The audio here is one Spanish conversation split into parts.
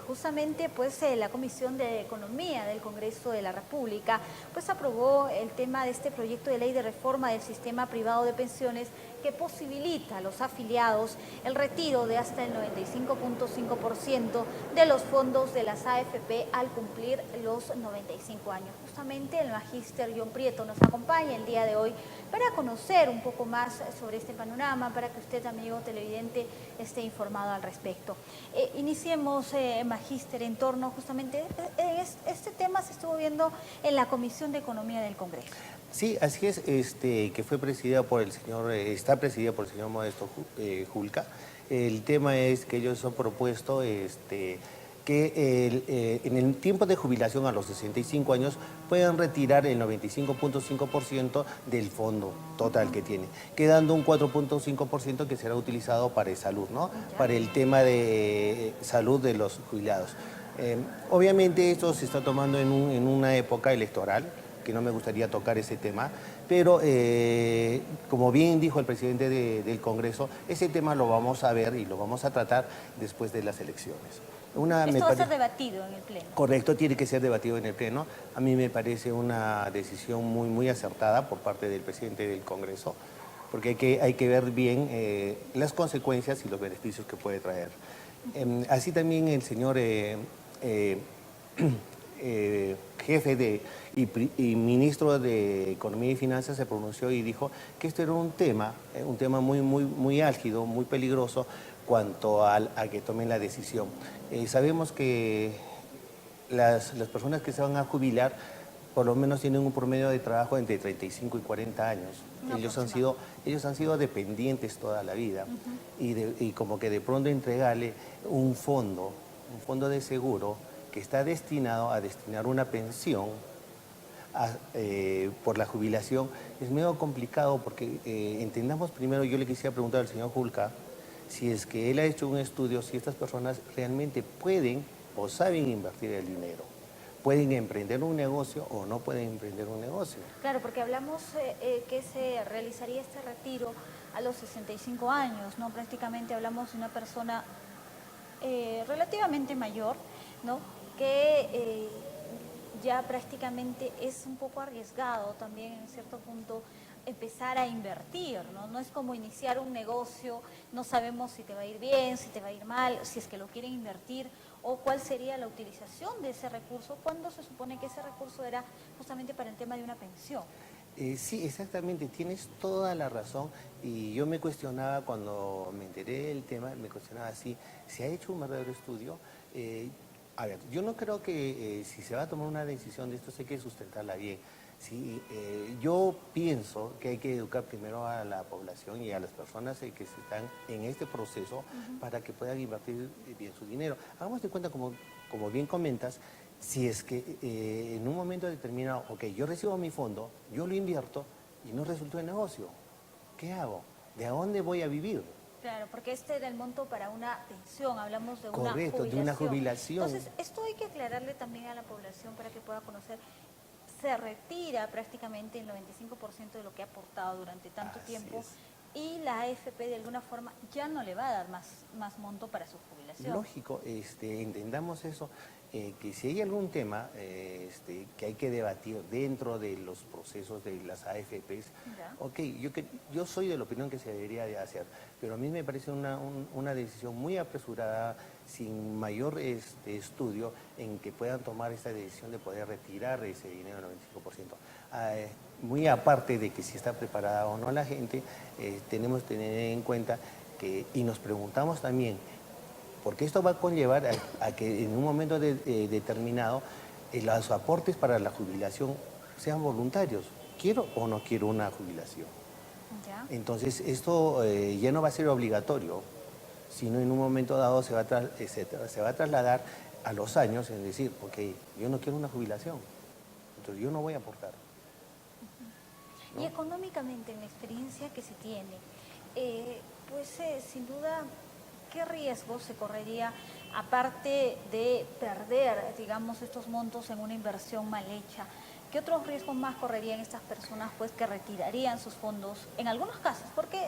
justamente la Comisión de Economía del Congreso de la República pues aprobó el tema de este proyecto de ley de reforma del sistema privado de pensiones que posibilita a los afiliados el retiro de hasta el 95.5% de los fondos de las AFP al cumplir los 95 años. Justamente el magíster John Prieto nos acompaña el día de hoy para conocer un poco más sobre este panorama, para que usted, amigo televidente, esté informado al respecto. Iniciemos, magíster, en torno justamente este tema se estuvo viendo en la Comisión de Economía del Congreso. Sí, así es, que fue presidida por el señor, está presidida por el señor Modesto Julca. El tema es que ellos han propuesto que en el tiempo de jubilación a los 65 años puedan retirar el 95.5% del fondo total que tiene, quedando un 4.5% que será utilizado para salud, ¿no? Para el tema de salud de los jubilados. Obviamente esto se está tomando en una época electoral, que no me gustaría tocar ese tema, pero como bien dijo el presidente del Congreso, ese tema lo vamos a ver y lo vamos a tratar después de las elecciones. Esto va a ser debatido en el Pleno. Correcto, tiene que ser debatido en el Pleno. A mí me parece una decisión muy acertada por parte del presidente del Congreso, porque hay que ver bien las consecuencias y los beneficios que puede traer. Así también el señor jefe y ministro de Economía y Finanzas se pronunció y dijo que esto era un tema muy álgido, muy peligroso cuanto a que tomen la decisión. Sabemos que las personas que se van a jubilar por lo menos tienen un promedio de trabajo entre 35 y 40 años. Ellos han sido dependientes toda la vida y como que de pronto entregarle un fondo de seguro que está destinado a destinar una pensión por la jubilación, es medio complicado porque entendamos primero, yo le quisiera preguntar al señor Julca, si es que él ha hecho un estudio, si estas personas realmente pueden o saben invertir el dinero. ¿Pueden emprender un negocio o no pueden emprender un negocio? Claro, porque hablamos que se realizaría este retiro a los 65 años, ¿no? Prácticamente hablamos de una persona relativamente mayor, ¿no? Que ya prácticamente es un poco arriesgado también en cierto punto empezar a invertir, ¿no? No es como iniciar un negocio, no sabemos si te va a ir bien, si te va a ir mal, si es que lo quieren invertir o cuál sería la utilización de ese recurso, cuando se supone que ese recurso era justamente para el tema de una pensión. Sí, exactamente, tienes toda la razón y yo me cuestionaba cuando me enteré del tema, me cuestionaba si se ha hecho un verdadero estudio. A ver, yo no creo que si se va a tomar una decisión de esto hay que sustentarla bien. Sí, yo pienso que hay que educar primero a la población y a las personas que están en este proceso para que puedan invertir bien su dinero. Hagamos de cuenta, como bien comentas, si es que en un momento determinado, ok, yo recibo mi fondo, yo lo invierto y no resultó el negocio, ¿qué hago? ¿De dónde voy a vivir? Claro, porque este era el monto para una pensión, hablamos de una Correcto, jubilación. de una jubilación. Entonces, esto hay que aclararle también a la población para que pueda conocer. Se retira prácticamente el 95% de lo que ha aportado durante tanto tiempo y la AFP de alguna forma ya no le va a dar más monto para su jubilación. Lógico, entendamos eso, que si hay algún tema que hay que debatir dentro de los procesos de las AFPs, ok, yo soy de la opinión que se debería de hacer, pero a mí me parece una decisión muy apresurada, sin mayor estudio, en que puedan tomar esta decisión de poder retirar ese dinero del 95%. Muy aparte de que si está preparada o no la gente, tenemos que tener en cuenta que, y nos preguntamos también, porque esto va a conllevar a que en un momento determinado los aportes para la jubilación sean voluntarios. ¿Quiero o no quiero una jubilación? ¿Ya? Entonces, esto ya no va a ser obligatorio, sino en un momento dado se va a trasladar a los años en decir, ok, yo no quiero una jubilación, entonces yo no voy a aportar. ¿No? Y económicamente, en la experiencia que se tiene, sin duda, ¿qué riesgo se correría, aparte de perder, digamos, estos montos en una inversión mal hecha? ¿Qué otros riesgos más correrían estas personas que retirarían sus fondos, en algunos casos? Porque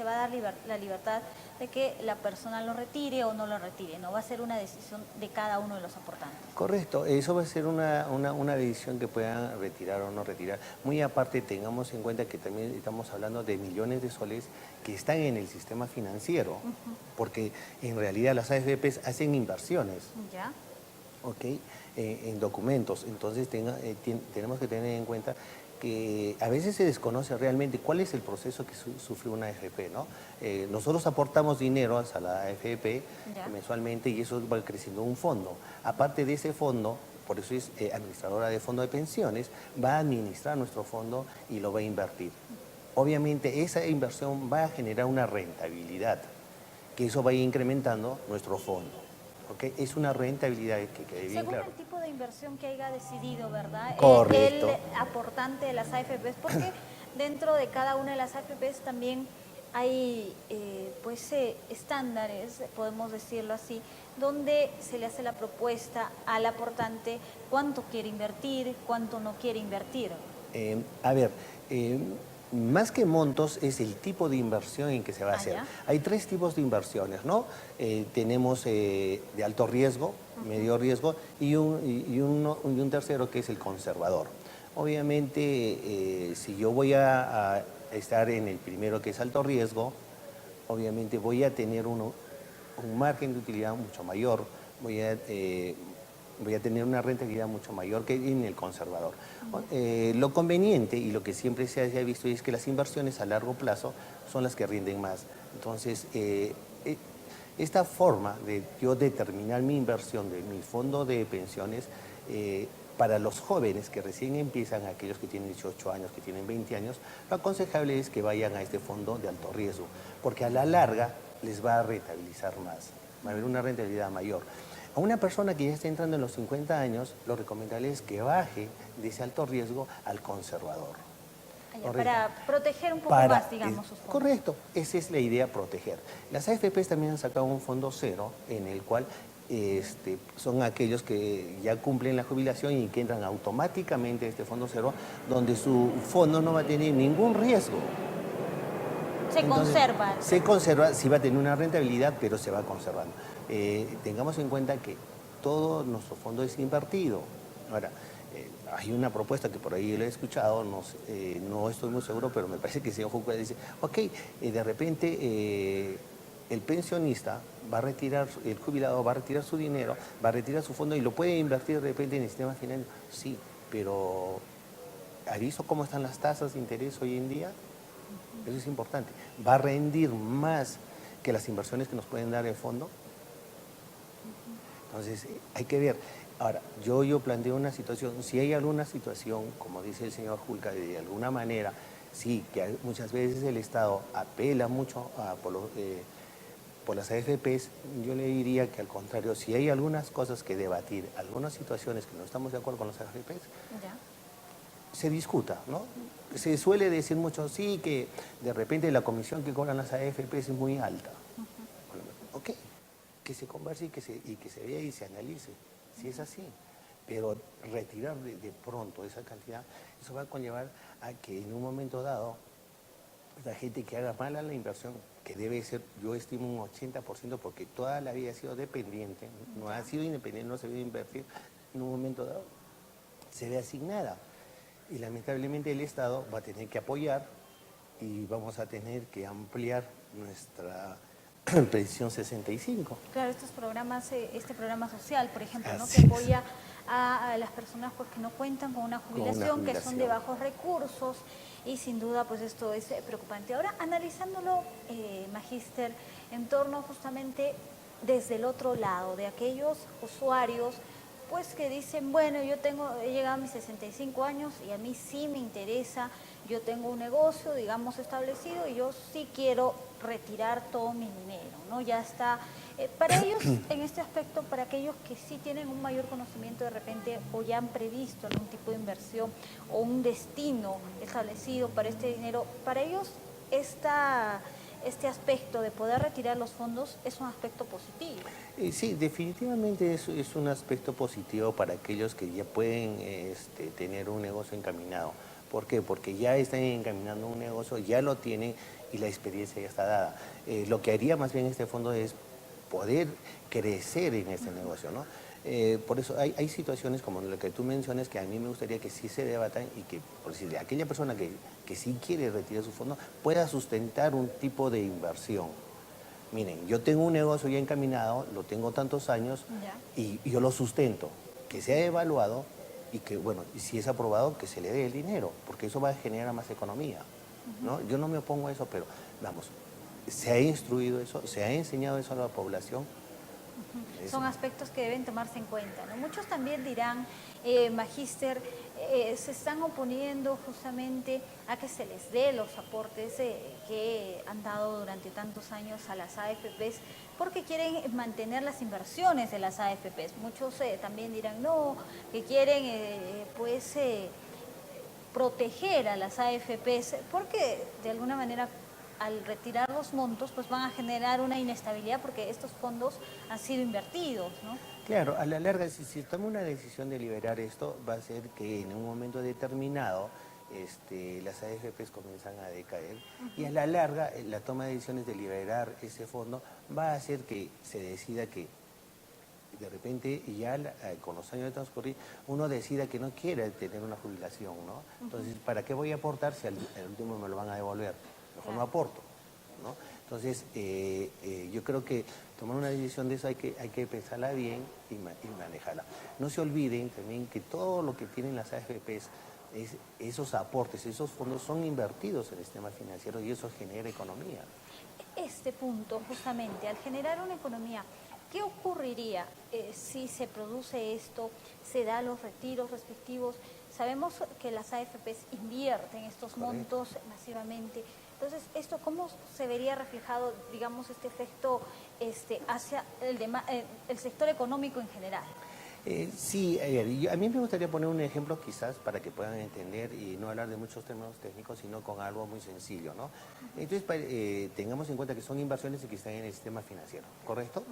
se va a dar la libertad de que la persona lo retire o no lo retire, no va a ser una decisión de cada uno de los aportantes. Correcto, eso va a ser una decisión que puedan retirar o no retirar. Muy aparte, tengamos en cuenta que también estamos hablando de millones de soles que están en el sistema financiero, porque en realidad las AFPs hacen inversiones. ¿Ya? ¿Ok? En documentos. Entonces tenemos que tener en cuenta que a veces se desconoce realmente cuál es el proceso que sufre una AFP, ¿no? Nosotros aportamos dinero a la AFP mensualmente y eso va creciendo un fondo. Aparte de ese fondo, por eso es administradora de fondo de pensiones, va a administrar nuestro fondo y lo va a invertir. Obviamente esa inversión va a generar una rentabilidad, que eso va a ir incrementando nuestro fondo. ¿Okay? Es una rentabilidad que quede bien según claro. el tipo de inversión que haya decidido, ¿verdad? Correcto. El aportante de las AFPs, porque dentro de cada una de las AFPs también hay estándares, podemos decirlo así, donde se le hace la propuesta al aportante cuánto quiere invertir, cuánto no quiere invertir. Más que montos es el tipo de inversión en que se va a hacer. Ya. Hay tres tipos de inversiones, ¿no? Tenemos de alto riesgo, medio riesgo y un tercero que es el conservador. Obviamente, si yo voy a estar en el primero que es alto riesgo, obviamente voy a tener un margen de utilidad mucho mayor, voy a tener una rentabilidad mucho mayor que en el conservador. Lo conveniente y lo que siempre se haya visto es que las inversiones a largo plazo son las que rinden más. Entonces, esta forma de yo determinar mi inversión de mi fondo de pensiones, para los jóvenes que recién empiezan, aquellos que tienen 18 años, que tienen 20 años, lo aconsejable es que vayan a este fondo de alto riesgo, porque a la larga les va a rentabilizar más, va a haber una rentabilidad mayor. A una persona que ya está entrando en los 50 años, lo recomendable es que baje de ese alto riesgo al conservador. Para proteger un poco más, digamos, sus fondos. Correcto, esa es la idea, proteger. Las AFPs también han sacado un fondo cero en el cual son aquellos que ya cumplen la jubilación y que entran automáticamente a este fondo cero, donde su fondo no va a tener ningún riesgo. Se conserva, sí va a tener una rentabilidad, pero se va conservando. Tengamos en cuenta que todo nuestro fondo es invertido. Ahora, hay una propuesta que por ahí lo he escuchado, no estoy muy seguro, pero me parece que el señor Foucault dice, ok, de repente el pensionista va a retirar, el jubilado va a retirar su dinero, va a retirar su fondo y lo puede invertir de repente en el sistema financiero. Sí, pero ¿ha visto cómo están las tasas de interés hoy en día? Eso es importante. ¿Va a rendir más que las inversiones que nos pueden dar el fondo? Entonces, hay que ver. Ahora, yo planteo una situación, si hay alguna situación, como dice el señor Julca, de alguna manera, sí, que muchas veces el Estado apela mucho por las AFPs, yo le diría que al contrario, si hay algunas cosas que debatir, algunas situaciones que no estamos de acuerdo con las AFPs, se discuta, ¿no? Se suele decir mucho, sí, que de repente la comisión que cobran las AFPs es muy alta. Ok, que se converse y que se vea y se analice, si es así. Pero retirar de pronto esa cantidad, eso va a conllevar a que en un momento dado, la gente que haga mala la inversión, que debe ser, yo estimo un 80%, porque toda la vida ha sido dependiente, no ha sido independiente, no se debe invertir, en un momento dado se ve asignada. Y lamentablemente el Estado va a tener que apoyar y vamos a tener que ampliar nuestra pensión 65. Claro, estos programas, este programa social, por ejemplo, ¿no? Que apoya a las personas pues, que no cuentan con una jubilación, que son de bajos recursos, y sin duda pues esto es preocupante. Ahora, analizándolo, Magíster, en torno justamente desde el otro lado, de aquellos usuarios pues que dicen, bueno, he llegado a mis 65 años y a mí sí me interesa, yo tengo un negocio, digamos, establecido y yo sí quiero retirar todo mi dinero, ¿no? Ya está. Para ellos, en este aspecto, para aquellos que sí tienen un mayor conocimiento de repente o ya han previsto algún tipo de inversión o un destino establecido para este dinero, para ellos este aspecto de poder retirar los fondos es un aspecto positivo. Sí, definitivamente es un aspecto positivo para aquellos que ya pueden tener un negocio encaminado. ¿Por qué? Porque ya están encaminando un negocio, ya lo tienen y la experiencia ya está dada. Lo que haría más bien este fondo es poder crecer en este negocio, ¿no? Por eso hay situaciones como lo que tú mencionas que a mí me gustaría que sí se debatan y que, por decir, aquella persona que sí quiere retirar su fondo pueda sustentar un tipo de inversión. Miren, yo tengo un negocio ya encaminado, lo tengo tantos años y yo lo sustento, que sea evaluado y que, bueno, y si es aprobado, que se le dé el dinero, porque eso va a generar más economía, ¿no? Yo no me opongo a eso, pero, vamos, se ha instruido eso, se ha enseñado eso a la población. Son aspectos que deben tomarse en cuenta, ¿no? Muchos también dirán, magíster, se están oponiendo justamente a que se les dé los aportes que han dado durante tantos años a las AFPs porque quieren mantener las inversiones de las AFPs. Muchos también dirán no, que quieren proteger a las AFPs porque de alguna manera al retirar los montos pues van a generar una inestabilidad porque estos fondos han sido invertidos, ¿no? Claro, a la larga, si toma una decisión de liberar esto, va a ser que en un momento determinado las AFPs comienzan a decaer y a la larga la toma de decisiones de liberar ese fondo va a hacer que se decida que de repente ya con los años de transcurrir uno decida que no quiere tener una jubilación, ¿no? Entonces, ¿para qué voy a aportar si al último me lo van a devolver? Mejor no aporto, ¿no? Entonces, yo creo que tomar una decisión de eso hay que pensarla bien y manejarla. No se olviden también que todo lo que tienen las AFPs, esos aportes, esos fondos son invertidos en el sistema financiero y eso genera economía. Este punto, justamente, al generar una economía, ¿qué ocurriría si se produce esto, se da los retiros respectivos? Sabemos que las AFPs invierten estos montos masivamente. Entonces, ¿esto cómo se vería reflejado, digamos, este efecto hacia el sector económico en general? Sí, a mí me gustaría poner un ejemplo quizás para que puedan entender y no hablar de muchos términos técnicos, sino con algo muy sencillo, ¿no? Entonces, tengamos en cuenta que son inversiones y que están en el sistema financiero, ¿correcto?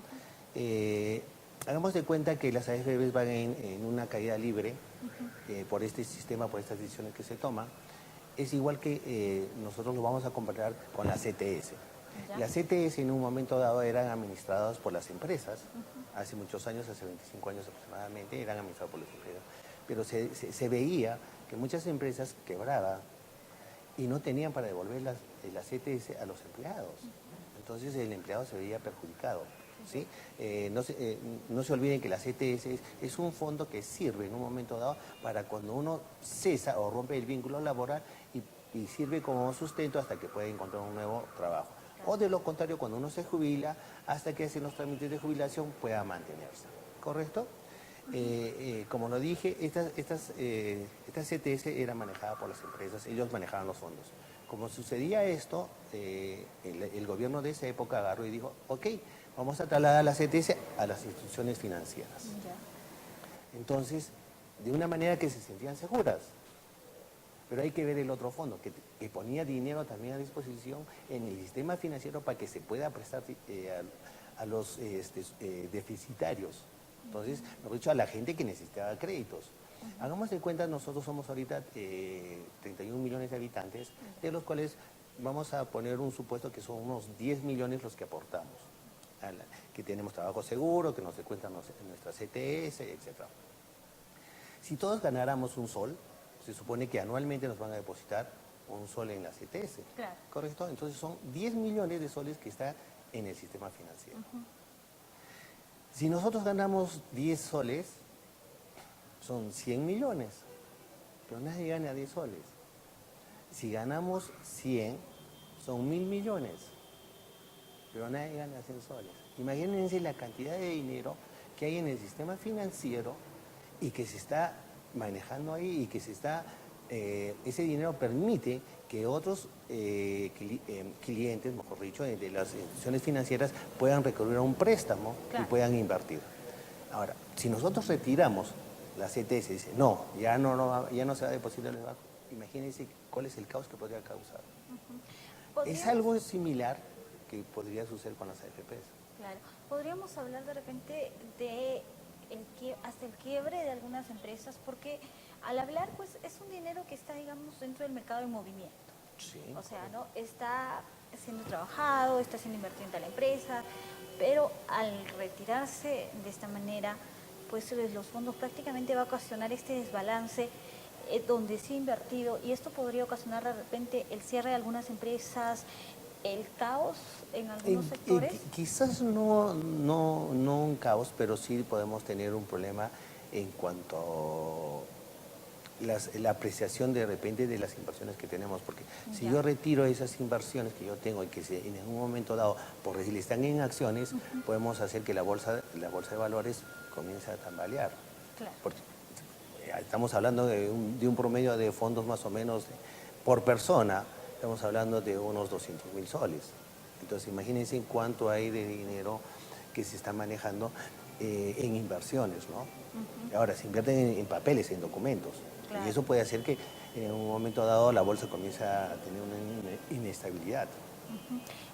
Hagamos de cuenta que las AFPs van en una caída libre por este sistema, por estas decisiones que se toman. Es igual que nosotros lo vamos a comparar con la CTS. Las CTS en un momento dado eran administradas por las empresas, hace muchos años, hace 25 años aproximadamente, eran administradas por las empresas, pero se veía que muchas empresas quebraban y no tenían para devolver las CTS a los empleados. Entonces el empleado se veía perjudicado. ¿Sí? No se olviden que la CTS es un fondo que sirve en un momento dado para cuando uno cesa o rompe el vínculo laboral y sirve como sustento hasta que pueda encontrar un nuevo trabajo. O de lo contrario, cuando uno se jubila, hasta que hacen los trámites de jubilación pueda mantenerse. ¿Correcto? Como lo dije, estas CTS eran manejadas por las empresas, ellos manejaban los fondos. Como sucedía esto, el gobierno de esa época agarró y dijo, ok, vamos a trasladar la CTS a las instituciones financieras. Entonces, de una manera que se sentían seguras. Pero hay que ver el otro fondo, que ponía dinero también a disposición en el sistema financiero para que se pueda prestar a los deficitarios. Entonces, mejor dicho, a la gente que necesitaba créditos. Hagamos de cuenta, nosotros somos ahorita 31 millones de habitantes, de los cuales vamos a poner un supuesto que son unos 10 millones los que aportamos, que tenemos trabajo seguro, que nos descuentan nuestra CTS, etc. Si todos ganáramos un sol, se supone que anualmente nos van a depositar un sol en la CTS, claro. ¿Correcto? Entonces son 10 millones de soles que está en el sistema financiero. Si nosotros ganamos 10 soles, son 100 millones, pero nadie gana 10 soles. Si ganamos 100, son 1.000 millones, pero nadie gana 100 soles. Imagínense la cantidad de dinero que hay en el sistema financiero y que se está manejando ahí y que ese dinero permite que otros clientes, mejor dicho, de las instituciones financieras puedan recurrir a un préstamo y puedan invertir. Ahora, si nosotros retiramos la CTS y dice, no, ya no se va a depositar en el banco, imagínense cuál es el caos que podría causar. Es algo similar que podría suceder con las AFPs. Claro. Podríamos hablar de repente de hasta el quiebre de algunas empresas, porque al hablar, pues, es un dinero que está, digamos, dentro del mercado en movimiento. Sí, o sea, ¿no? Está siendo trabajado, está siendo invertido en tal empresa, pero al retirarse de esta manera, pues los fondos prácticamente va a ocasionar este desbalance donde sí ha invertido, y esto podría ocasionar de repente el cierre de algunas empresas, el caos en algunos sectores. Quizás no un caos, pero sí podemos tener un problema en cuanto la apreciación de repente de las inversiones que tenemos, porque si yo retiro esas inversiones que yo tengo y que en un momento dado, por decir, están en acciones, podemos hacer que la bolsa de valores comience a tambalear. Claro. Porque estamos hablando de un promedio de fondos más o menos por persona, estamos hablando de unos 200.000 soles. Entonces imagínense cuánto hay de dinero que se está manejando en inversiones, ¿no? Ahora, se invierten en papeles, en documentos. Claro. Y eso puede hacer que en un momento dado la bolsa comience a tener una inestabilidad.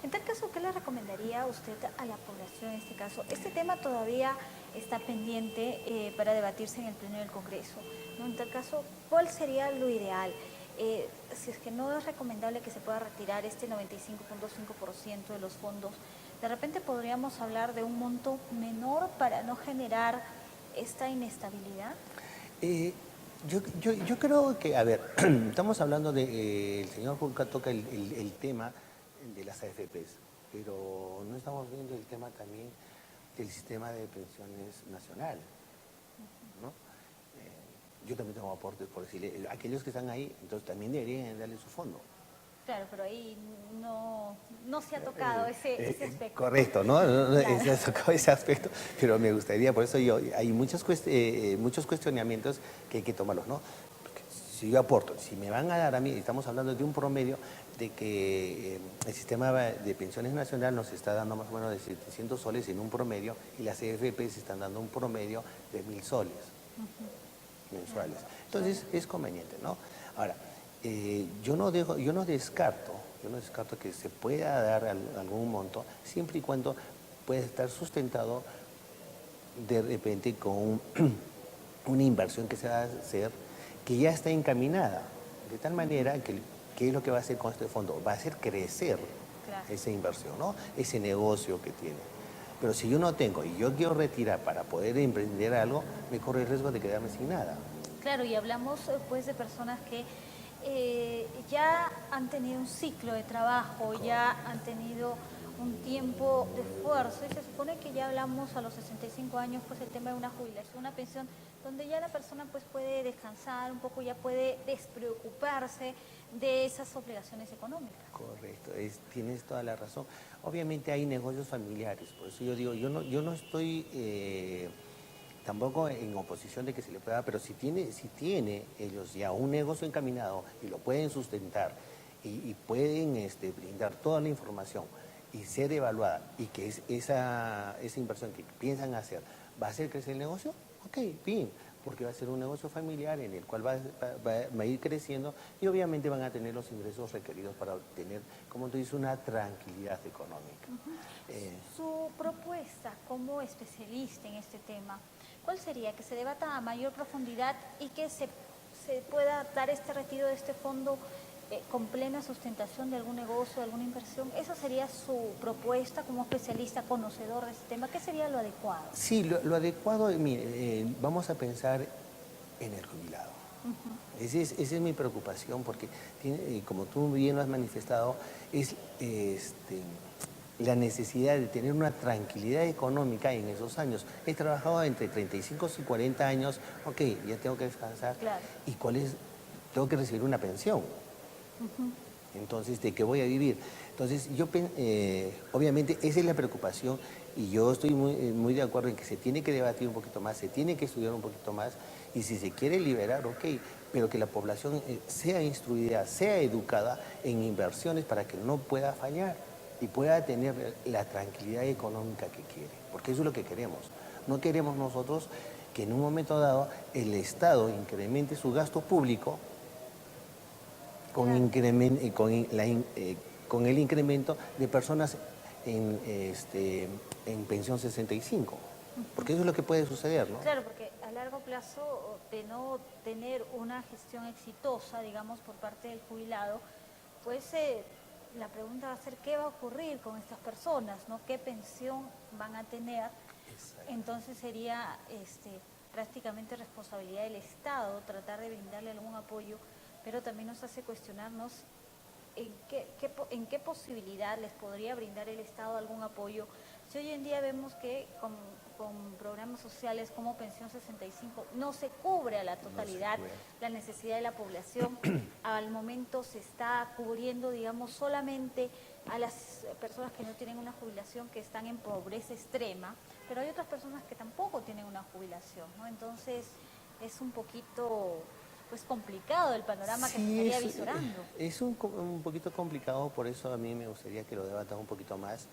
En tal caso, ¿qué le recomendaría usted a la población en este caso? Este tema todavía está pendiente para debatirse en el Pleno del Congreso, ¿no? En tal caso, ¿cuál sería lo ideal? Si es que no es recomendable que se pueda retirar este 95.5% de los fondos, de repente podríamos hablar de un monto menor para no generar esta inestabilidad. Yo creo que, a ver, estamos hablando de, el señor Julca toca el tema de las AFPs, pero no estamos viendo el tema también del sistema de pensiones nacional, ¿no? Yo también tengo aportes, por decirle, aquellos que están ahí, entonces también deberían darle su fondo. Claro, pero ahí no se ha tocado ese aspecto. Correcto, ¿no? Claro. Se ha tocado ese aspecto, pero me gustaría, por eso hay muchos cuestionamientos que hay que tomarlos, ¿no? Porque si yo aporto, si me van a dar a mí, estamos hablando de un promedio de que el sistema de pensiones nacional nos está dando más o menos de 700 soles en un promedio, y las CFP se están dando un promedio de 1.000 soles mensuales. Entonces es conveniente, ¿no? Ahora, yo no descarto que se pueda dar algún monto, siempre y cuando pueda estar sustentado de repente con una inversión que se va a hacer, que ya está encaminada, de tal manera que ¿qué es lo que va a hacer con este fondo? Va a hacer crecer esa inversión, ¿no? Ese negocio que tiene. Pero si yo no tengo y yo quiero retirar para poder emprender algo, me corre el riesgo de quedarme sin nada. Claro, y hablamos pues de personas que ya han tenido un ciclo de trabajo, ya han tenido un tiempo de esfuerzo, y se supone que ya hablamos a los 65 años, pues el tema de una jubilación, una pensión, donde ya la persona pues puede descansar un poco, ya puede despreocuparse de esas obligaciones económicas. Correcto, tienes toda la razón. Obviamente hay negocios familiares, por eso yo digo, yo no estoy tampoco en oposición de que se le pueda, pero si tiene ellos ya un negocio encaminado y lo pueden sustentar y pueden brindar toda la información y ser evaluada, y que esa inversión que piensan hacer va a hacer crecer el negocio, ok, bien, porque va a ser un negocio familiar en el cual va a ir creciendo, y obviamente van a tener los ingresos requeridos para obtener, como tú dices, una tranquilidad económica. Su propuesta como especialista en este tema, ¿cuál sería? Que se debata a mayor profundidad y que se pueda dar este retiro de este fondo con plena sustentación de algún negocio, de alguna inversión. ¿Esa sería su propuesta como especialista conocedor de este tema? ¿Qué sería lo adecuado? Sí, lo adecuado, mire, vamos a pensar en el jubilado. Esa es mi preocupación, porque como tú bien lo has manifestado, es la necesidad de tener una tranquilidad económica en esos años. He trabajado entre 35 y 40 años, ok, ya tengo que descansar. Claro. ¿Y cuál es? Tengo que recibir una pensión. Entonces, ¿de qué voy a vivir? Entonces, obviamente esa es la preocupación, y yo estoy muy de acuerdo en que se tiene que debatir un poquito más, se tiene que estudiar un poquito más, y si se quiere liberar, ok, pero que la población sea instruida, sea educada en inversiones para que no pueda fallar y pueda tener la tranquilidad económica que quiere, porque eso es lo que queremos. No queremos nosotros que en un momento dado el Estado incremente su gasto público con el incremento de personas en pensión 65, porque eso es lo que puede suceder, ¿no? Claro, porque a largo plazo, de no tener una gestión exitosa, digamos, por parte del jubilado, pues la pregunta va a ser qué va a ocurrir con estas personas, ¿no? ¿Qué pensión van a tener? Entonces sería prácticamente responsabilidad del Estado tratar de brindarle algún apoyo, pero también nos hace cuestionarnos en qué posibilidad les podría brindar el Estado algún apoyo. Si hoy en día vemos que con programas sociales como Pensión 65 no se cubre a la totalidad la necesidad de la población, al momento se está cubriendo, digamos, solamente a las personas que no tienen una jubilación, que están en pobreza extrema, pero hay otras personas que tampoco tienen una jubilación, ¿no? Entonces es un poquito pues complicado el panorama que se estaría visorando. Es un poquito complicado, por eso a mí me gustaría que lo debatan un poquito más.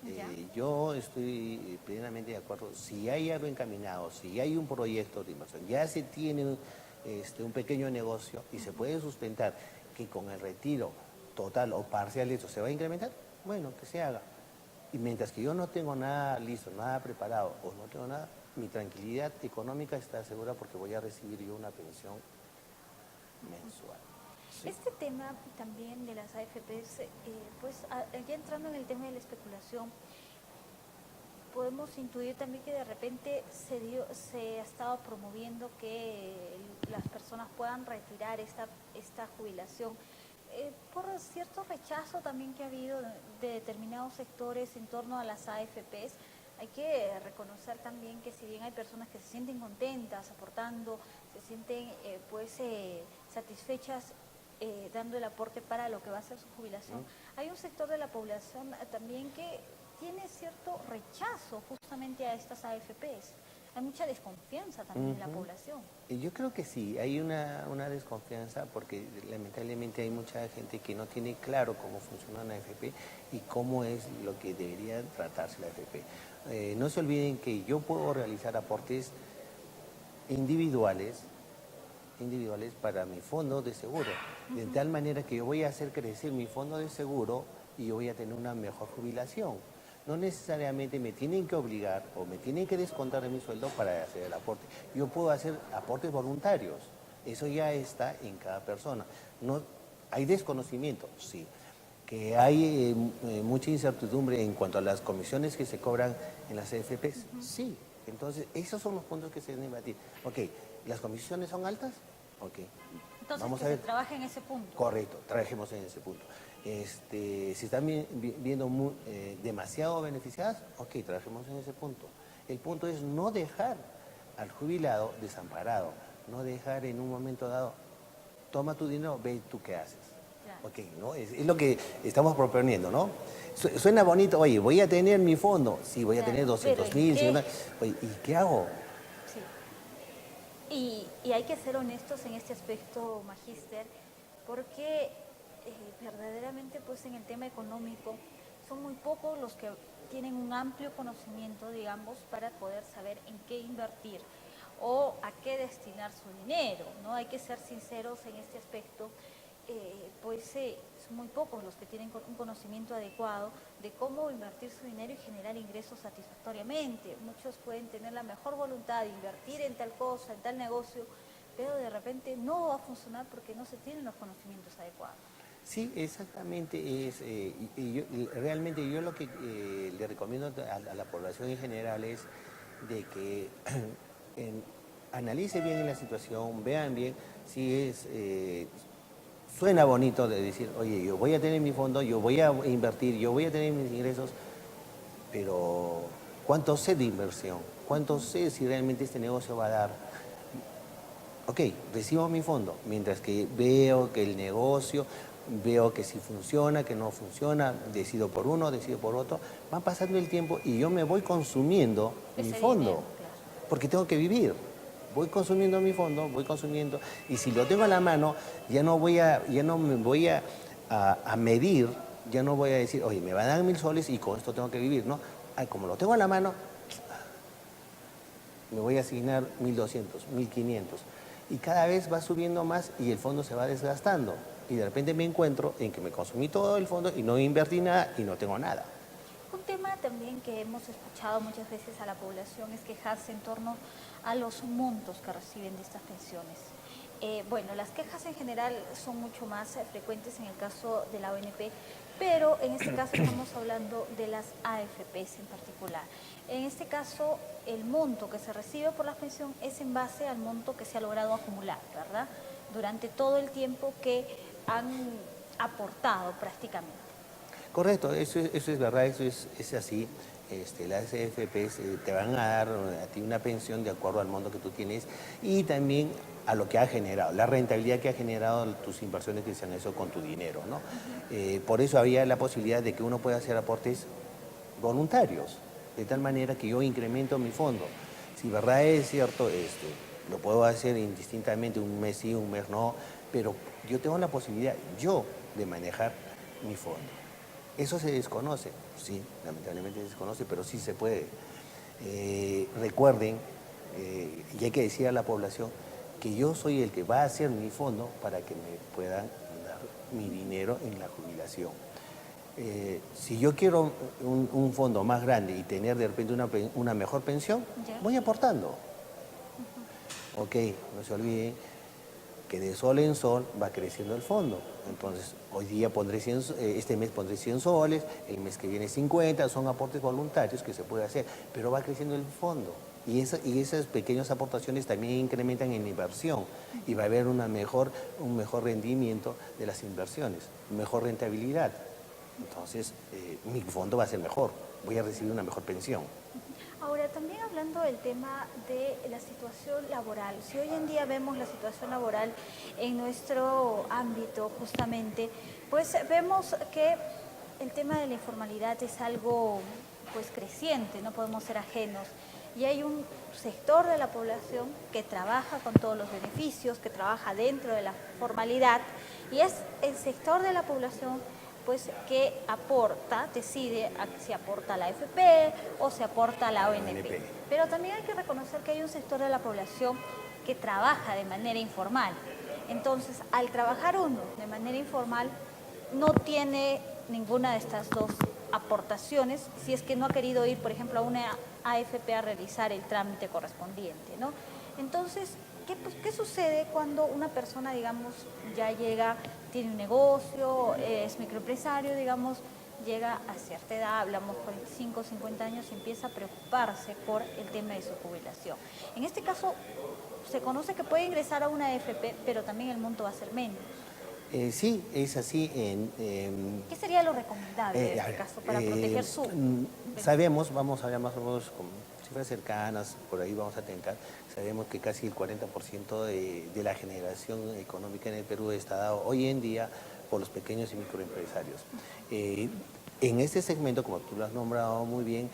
Yo estoy plenamente de acuerdo, si hay algo encaminado, si hay un proyecto de inversión, ya se tiene un pequeño negocio y se puede sustentar que con el retiro total o parcial eso se va a incrementar, bueno, que se haga. Y mientras que yo no tengo nada listo, nada preparado o no tengo nada, mi tranquilidad económica está segura porque voy a recibir yo una pensión mensual. Sí. Este tema también de las AFPs, ya entrando en el tema de la especulación, podemos intuir también que de repente se ha estado promoviendo que las personas puedan retirar esta jubilación por cierto rechazo también que ha habido de determinados sectores en torno a las AFPs. Hay que reconocer también que si bien hay personas que se sienten contentas aportando, se sienten satisfechas dando el aporte para lo que va a ser su jubilación, hay un sector de la población también que tiene cierto rechazo justamente a estas AFPs. Hay mucha desconfianza también en la población. Yo creo que sí, hay una desconfianza porque lamentablemente hay mucha gente que no tiene claro cómo funciona una AFP y cómo es lo que debería tratarse la AFP. No se olviden que yo puedo realizar aportes individuales para mi fondo de seguro, de tal manera que yo voy a hacer crecer mi fondo de seguro y yo voy a tener una mejor jubilación. No necesariamente me tienen que obligar o me tienen que descontar de mi sueldo para hacer el aporte. Yo puedo hacer aportes voluntarios, eso ya está en cada persona. No, hay desconocimiento, sí. Que hay mucha incertidumbre en cuanto a las comisiones que se cobran en las AFPs, sí. Entonces, esos son los puntos que se deben debatir. Ok, ¿las comisiones son altas? Ok. Entonces, vamos a ver. Se trabaje en ese punto. Correcto, trabajemos en ese punto. Si están viendo demasiado beneficiadas, ok, trabajemos en ese punto. El punto es no dejar al jubilado desamparado, no dejar en un momento dado, toma tu dinero, ve tú qué haces. Claro. Ok, ¿no? Es lo que estamos proponiendo, ¿no? Suena bonito, oye, voy a tener mi fondo, sí, voy a tener 200.000, oye, ¿y qué hago? Sí. Y hay que ser honestos en este aspecto, Magíster, porque verdaderamente pues en el tema económico son muy pocos los que tienen un amplio conocimiento, digamos, para poder saber en qué invertir o a qué destinar su dinero, ¿no? Hay que ser sinceros en este aspecto, son muy pocos los que tienen un conocimiento adecuado de cómo invertir su dinero y generar ingresos satisfactoriamente. Muchos pueden tener la mejor voluntad de invertir en tal cosa, en tal negocio, pero de repente no va a funcionar porque no se tienen los conocimientos adecuados. Sí, exactamente. Realmente yo lo que le recomiendo a la población en general es de que analice bien la situación, vean bien si es... suena bonito de decir, oye, yo voy a tener mi fondo, yo voy a invertir, yo voy a tener mis ingresos, pero ¿cuánto sé de inversión? ¿Cuánto sé si realmente este negocio va a dar? Ok, recibo mi fondo, mientras que veo que el negocio, veo que si funciona, que no funciona, decido por uno, decido por otro, va pasando el tiempo y yo me voy consumiendo mi fondo, dinero, claro. Porque tengo que vivir. Voy consumiendo mi fondo, voy consumiendo, y si lo tengo a la mano, ya no me voy a medir, ya no voy a decir, oye, me va a dar 1.000 soles y con esto tengo que vivir, ¿no? Como lo tengo a la mano, me voy a asignar 1.200, 1.500. Y cada vez va subiendo más y el fondo se va desgastando. Y de repente me encuentro en que me consumí todo el fondo y no invertí nada y no tengo nada. Un tema también que hemos escuchado muchas veces a la población es quejarse en torno a los montos que reciben de estas pensiones. Bueno, las quejas en general son mucho más frecuentes en el caso de la ONP, pero en este caso estamos hablando de las AFPs en particular. En este caso, el monto que se recibe por la pensión es en base al monto que se ha logrado acumular, ¿verdad? Durante todo el tiempo que han aportado prácticamente. Correcto, eso es verdad, es así. Las AFPs te van a dar a ti una pensión de acuerdo al monto que tú tienes y también a lo que ha generado, la rentabilidad que ha generado tus inversiones que se han hecho con tu dinero, ¿no? Por eso había la posibilidad de que uno pueda hacer aportes voluntarios, de tal manera que yo incremento mi fondo. Si verdad es cierto, lo puedo hacer indistintamente, un mes sí, un mes no, pero yo tengo la posibilidad, yo, de manejar mi fondo. Eso se desconoce, sí, lamentablemente se desconoce, pero sí se puede. Recuerden, y hay que decir a la población, que yo soy el que va a hacer mi fondo para que me puedan dar mi dinero en la jubilación. Si yo quiero un fondo más grande y tener de repente una mejor pensión, voy aportando. Ok, no se olviden que de sol en sol va creciendo el fondo. Entonces, hoy día pondré 100, este mes pondré 100 soles, el mes que viene 50, son aportes voluntarios que se puede hacer, pero va creciendo el fondo. Y esas pequeñas aportaciones también incrementan en inversión y va a haber un mejor rendimiento de las inversiones, mejor rentabilidad. Entonces, mi fondo va a ser mejor, voy a recibir una mejor pensión. Ahora, también hablando del tema de la situación laboral, si hoy en día vemos la situación laboral en nuestro ámbito justamente, pues vemos que el tema de la informalidad es algo pues creciente, no podemos ser ajenos. Y hay un sector de la población que trabaja con todos los beneficios, que trabaja dentro de la formalidad, y es el sector de la población pues que aporta, decide si aporta a la AFP o se aporta a la ONP. Pero también hay que reconocer que hay un sector de la población que trabaja de manera informal. Entonces, al trabajar uno de manera informal, no tiene ninguna de estas dos aportaciones si es que no ha querido ir, por ejemplo, a una AFP a realizar el trámite correspondiente, ¿no? Entonces, ¿qué sucede cuando una persona, digamos, ya llega, tiene un negocio, es microempresario, digamos, llega a cierta edad, hablamos 45 o 50 años, y empieza a preocuparse por el tema de su jubilación? En este caso, se conoce que puede ingresar a una AFP, pero también el monto va a ser menos. Sí, es así. ¿Qué sería lo recomendable en este caso para proteger su? Sabemos, vamos a hablar más o menos con cifras cercanas, por ahí vamos a tentar, sabemos que casi el 40% de la generación económica en el Perú está dado hoy en día por los pequeños y microempresarios. En este segmento, como tú lo has nombrado muy bien,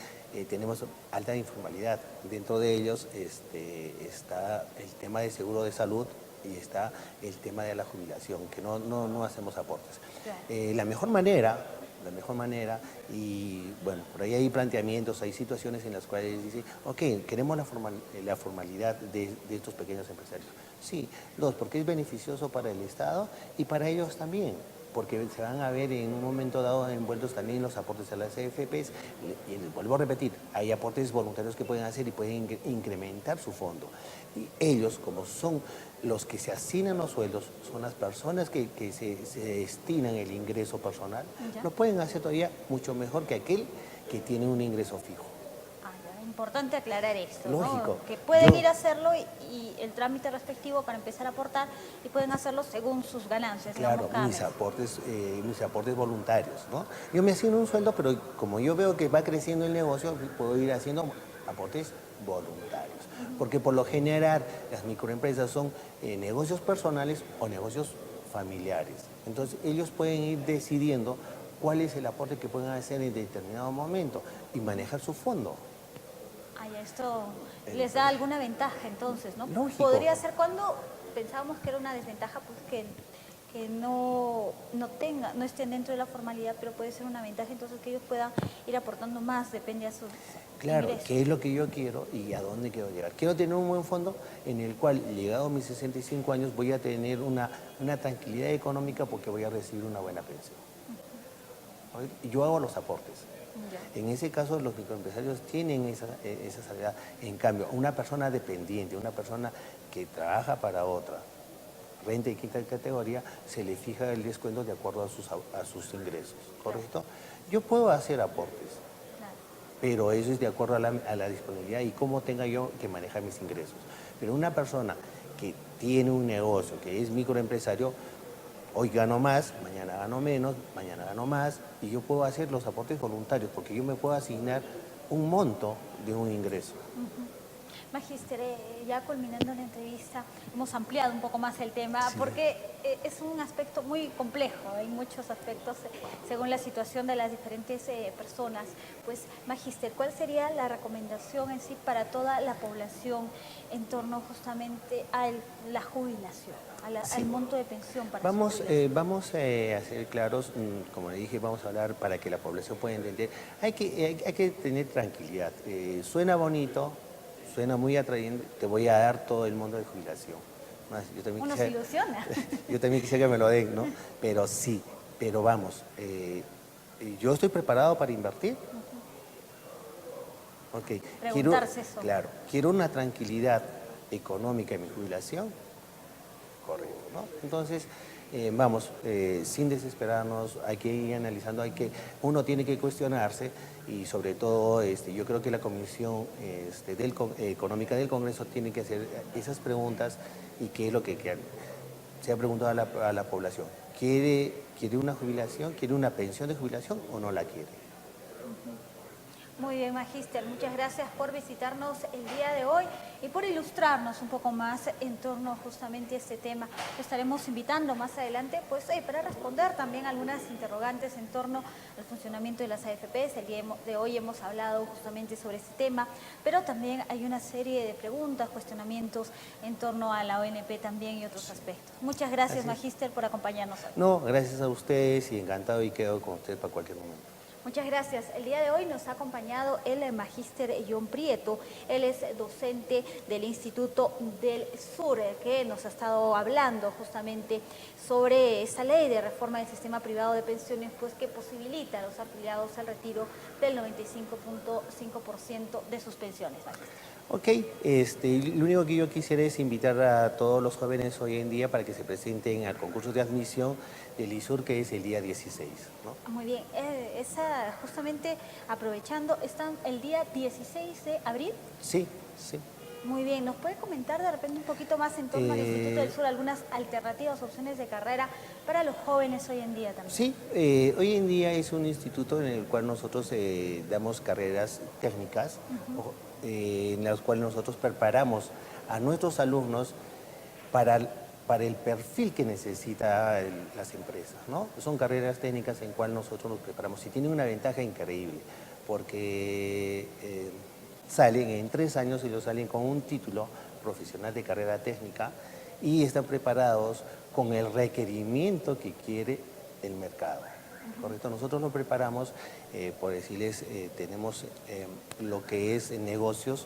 tenemos alta informalidad. Dentro de ellos está el tema de seguro de salud, y está el tema de la jubilación, que no hacemos aportes. Claro. La mejor manera, y bueno, por ahí hay planteamientos, hay situaciones en las cuales dicen, ok, queremos la formalidad de estos pequeños empresarios. Sí, porque es beneficioso para el Estado y para ellos también, porque se van a ver en un momento dado envueltos también los aportes a las AFPs, y vuelvo a repetir, hay aportes voluntarios que pueden hacer y pueden incrementar su fondo. Y ellos, como son los que se asignan los sueldos, son las personas que se destinan el ingreso personal, lo pueden hacer todavía mucho mejor que aquel que tiene un ingreso fijo. Importante aclarar esto, lógico, ¿no? Que pueden ir a hacerlo y el trámite respectivo para empezar a aportar, y pueden hacerlo según sus ganancias. Claro, mis aportes voluntarios, ¿no? Yo me asigno un sueldo, pero como yo veo que va creciendo el negocio, puedo ir haciendo aportes voluntarios. Porque por lo general las microempresas son negocios personales o negocios familiares. Entonces ellos pueden ir decidiendo cuál es el aporte que pueden hacer en determinado momento y manejar su fondo. Esto les da alguna ventaja entonces, ¿no? Lógico. Podría ser cuando pensábamos que era una desventaja, pues que no estén dentro de la formalidad, pero puede ser una ventaja entonces que ellos puedan ir aportando más, depende a sus ingresos. ¿Qué es lo que yo quiero y a dónde quiero llegar? Quiero tener un buen fondo en el cual, llegado a mis 65 años, voy a tener una tranquilidad económica porque voy a recibir una buena pensión. Yo hago los aportes. En ese caso, los microempresarios tienen esa salida. En cambio, una persona dependiente, una persona que trabaja para otra, renta de quinta categoría, se le fija el descuento de acuerdo a sus ingresos, ¿correcto? Yo puedo hacer aportes, pero eso es de acuerdo a la disponibilidad y cómo tenga yo que manejar mis ingresos. Pero una persona que tiene un negocio, que es microempresario, hoy gano más, mañana gano menos, mañana gano más, y yo puedo hacer los aportes voluntarios, porque yo me puedo asignar un monto de un ingreso. Magíster, ya culminando la entrevista, hemos ampliado un poco más el tema, porque es un aspecto muy complejo, hay muchos aspectos según la situación de las diferentes personas. Pues, Magíster, ¿cuál sería la recomendación en sí para toda la población en torno justamente a la jubilación, al monto de pensión para vamos a ser claros, como le dije, vamos a hablar para que la población pueda entender. Hay que tener tranquilidad. Suena bonito, suena muy atrayente, te voy a dar todo el mundo de jubilación. Yo también uno se ilusiona. Yo también quisiera que me lo den, ¿no? Pero sí, pero vamos, yo estoy preparado para invertir. Ok, Preguntarse eso. Claro, quiero una tranquilidad económica en mi jubilación, correcto, ¿no? Entonces, vamos, sin desesperarnos, hay que ir analizando, uno tiene que cuestionarse y sobre todo yo creo que la Comisión Económica del Congreso tiene que hacer esas preguntas y qué es lo que se ha preguntado a la población. ¿Quiere una jubilación? ¿Quiere una pensión de jubilación o no la quiere? Muy bien, Magíster, muchas gracias por visitarnos el día de hoy y por ilustrarnos un poco más en torno justamente a este tema. Lo estaremos invitando más adelante pues, para responder también algunas interrogantes en torno al funcionamiento de las AFPs. El día de hoy hemos hablado justamente sobre este tema, pero también hay una serie de preguntas, cuestionamientos en torno a la ONP también y otros aspectos. Muchas gracias, Magíster, por acompañarnos hoy. No, gracias a ustedes y encantado y quedo con usted para cualquier momento. Muchas gracias. El día de hoy nos ha acompañado el magíster John Prieto. Él es docente del Instituto del Sur, que nos ha estado hablando justamente sobre esa ley de reforma del sistema privado de pensiones, pues que posibilita a los afiliados al retiro del 95.5% de sus pensiones. Ok, lo único que yo quisiera es invitar a todos los jóvenes hoy en día para que se presenten al concurso de admisión del ISUR, que es el día 16, ¿no? Muy bien, justamente aprovechando, ¿están el día 16 de abril? Sí, sí. Muy bien, ¿nos puede comentar de repente un poquito más en torno al Instituto del Sur algunas alternativas, opciones de carrera para los jóvenes hoy en día también? Sí, hoy en día es un instituto en el cual nosotros damos carreras técnicas, en las cuales nosotros preparamos a nuestros alumnos para el perfil que necesitan las empresas, ¿no? Son carreras técnicas en cual nosotros nos preparamos y tienen una ventaja increíble porque salen en 3 años y salen con un título profesional de carrera técnica y están preparados con el requerimiento que quiere el mercado. ¿Correcto? Nosotros nos preparamos, por decirles, tenemos lo que es negocios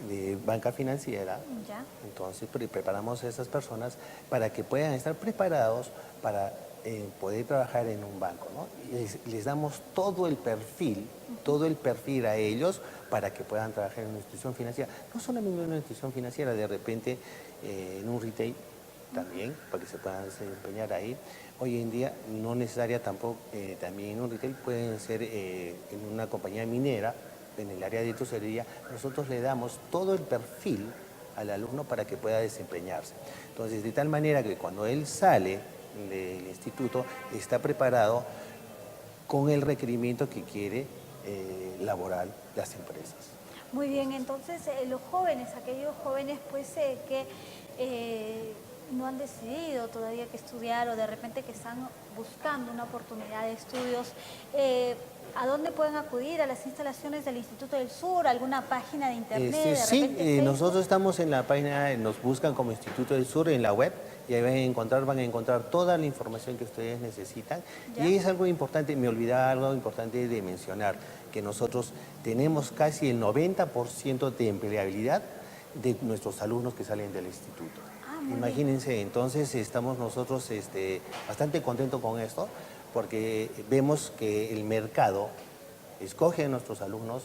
de banca financiera. ¿Ya? Entonces preparamos a esas personas para que puedan estar preparados para poder trabajar en un banco, ¿no? Les damos todo el perfil a ellos para que puedan trabajar en una institución financiera. No solamente en una institución financiera, de repente en un retail también, para que se puedan desempeñar ahí. Hoy en día no necesaria tampoco, también en un retail, pueden ser en una compañía minera, en el área de tesorería. Nosotros le damos todo el perfil al alumno para que pueda desempeñarse. Entonces, de tal manera que cuando él sale del instituto, está preparado con el requerimiento que quiere laboral las empresas. Muy bien, entonces los jóvenes, aquellos jóvenes pues que no han decidido todavía qué estudiar o de repente que están buscando una oportunidad de estudios, ¿a dónde pueden acudir? ¿A las instalaciones del Instituto del Sur? ¿Alguna página de internet? Sí, nosotros estamos en la página, nos buscan como Instituto del Sur en la web y ahí van a encontrar toda la información que ustedes necesitan. ¿Ya? Y es algo importante, me olvidaba algo importante de mencionar, que nosotros tenemos casi el 90% de empleabilidad de nuestros alumnos que salen del instituto. Imagínense, entonces estamos nosotros bastante contentos con esto, porque vemos que el mercado escoge a nuestros alumnos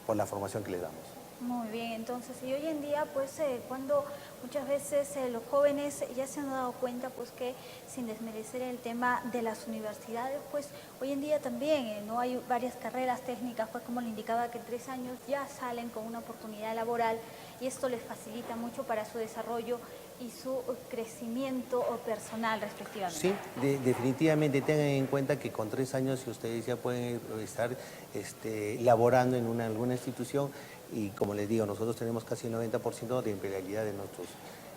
por la formación que les damos. Muy bien, entonces, y hoy en día, pues, cuando muchas veces los jóvenes ya se han dado cuenta, pues, que sin desmerecer el tema de las universidades, pues, hoy en día también, no hay varias carreras técnicas, pues, como le indicaba, que en 3 años ya salen con una oportunidad laboral y esto les facilita mucho para su desarrollo y su crecimiento personal, respectivamente. Sí, definitivamente tengan en cuenta que con 3 años ustedes ya pueden estar laborando en alguna institución y como les digo, nosotros tenemos casi el 90% de empleabilidad de nuestros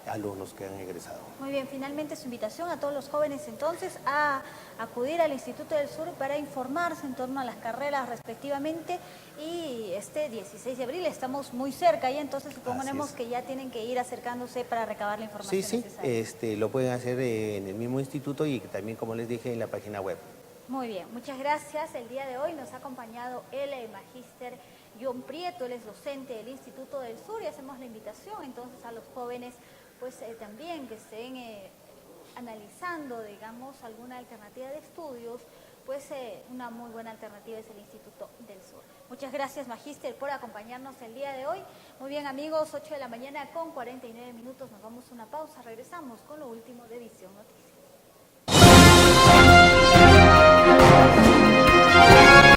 alumnos que han egresado. Muy bien, finalmente su invitación a todos los jóvenes entonces a acudir al Instituto del Sur para informarse en torno a las carreras respectivamente y este 16 de abril estamos muy cerca y entonces suponemos que ya tienen que ir acercándose para recabar la información necesaria. Lo pueden hacer en el mismo instituto y también, como les dije, en la página web. Muy bien, muchas gracias. El día de hoy nos ha acompañado el magíster John Prieto, él es docente del Instituto del Sur y hacemos la invitación entonces a los jóvenes pues también que estén analizando, digamos, alguna alternativa de estudios, pues una muy buena alternativa es el Instituto del Sur. Muchas gracias, magíster, por acompañarnos el día de hoy. Muy bien, amigos, 8 de la mañana con 49 minutos, nos vamos a una pausa, regresamos con lo último de Visión Noticias.